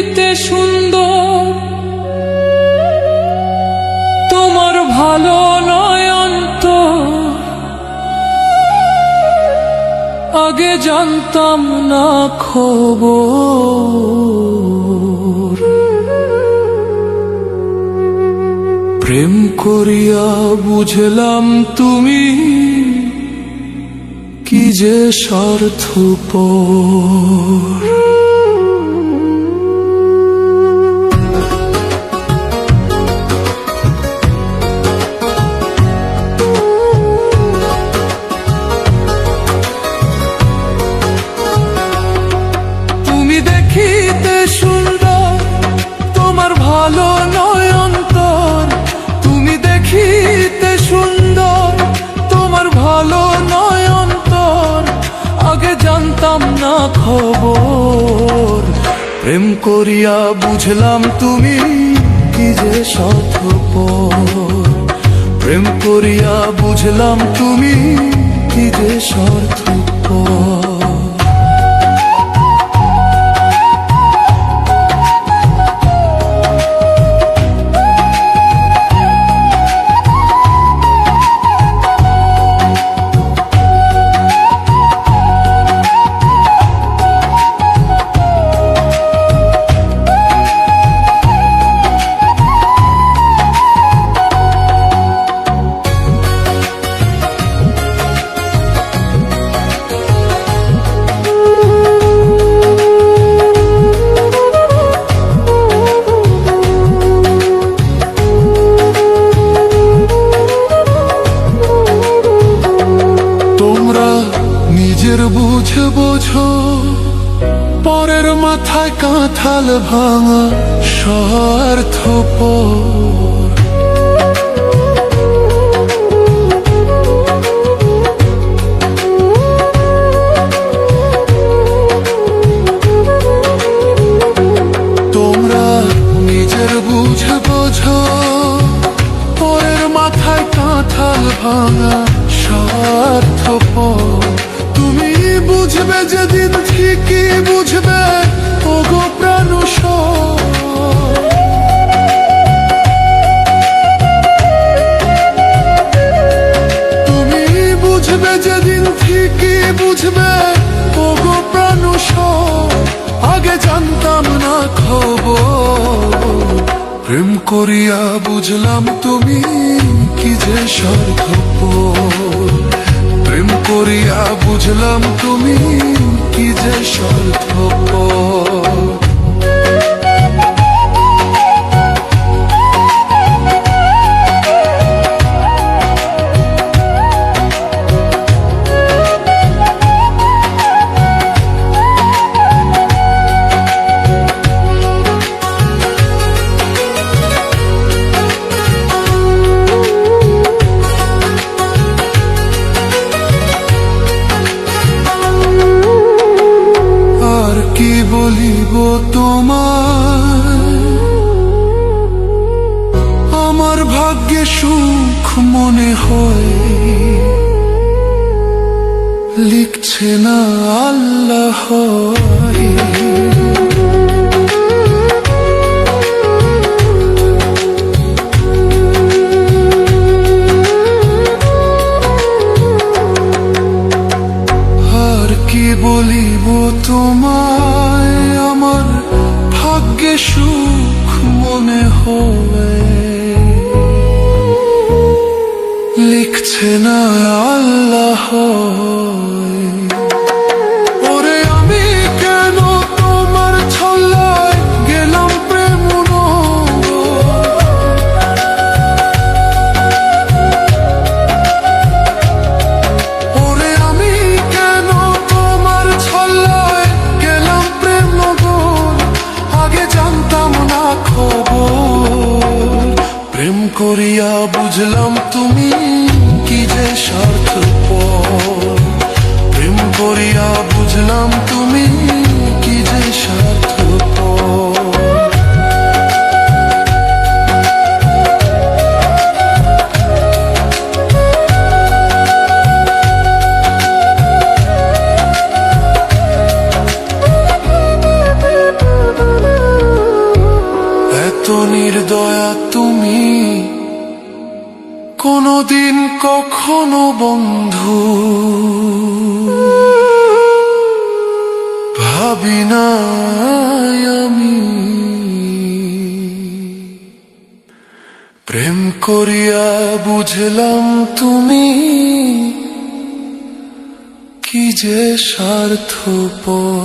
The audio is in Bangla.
দেখিতে সুন্দর, তোমার ভালো নয় অন্তর, আগে জানতাম না খবর। প্রেম করিয়া বুঝলাম তুমি কি যে স্বার্থপর। তুমি দেখিতে সুন্দর, তোমার ভালো নয় অন্তর, তুমি দেখিতে সুন্দর, তোমার ভালো নয় অন্তর, আগে জানতাম না খবর। প্রেম করিয়া বুঝলাম তুমি কি যে স্বার্থপর। প্রেম করিয়া বুঝলাম তুমি কি যে স্বার্থপর। নিজের বুঝে বোঝো, পরের মাথায় কাঁঠাল ভাঙা স্বার্থপর। তোমরা নিজের বুঝে বোঝো, পরের মাথায় কাঁঠাল ভাঙা স্বার্থপর। তুমি বুঝবে যেদিন ঠিকই বুঝবে, ওগো প্রাণুষর। তুমি বুঝবে যেদিন ঠিকই বুঝবে, ওগো প্রাণুষর, আগে জানতাম না খবর। প্রেম করিয়া বুঝলাম তুমি কি যে স্বার্থপর। প্রেম করিয়া বুঝলাম তুমি কি যে স্বার্থপর। কি বলিব তোমায়, আমার ভাগ্যে সুখ মনে হয়, লিখছে না আল্লাহ। আর কি বলিব তোমায়, আমার ভাগ্যে সুখ মনে হয়, লিখছে না আল্লাহ। ওরে আমি কেন তোমার ছল্লায় গেলাম প্রেম নগর। ওরে আমি কেন তোমার ছল্লায় গেলাম প্রেম নগর, আগে জানতাম না খবর। প্রেম করিয়া বুঝলাম তুমি কি যে স্বার্থপর। প্রেম করিয়া বুঝলাম তুমি কি যে স্বার্থপর। কোনদিন কখনো বন্ধু ভাবি না আমি, প্রেম করিয়া বুঝলাম তুমি কি যে স্বার্থপর।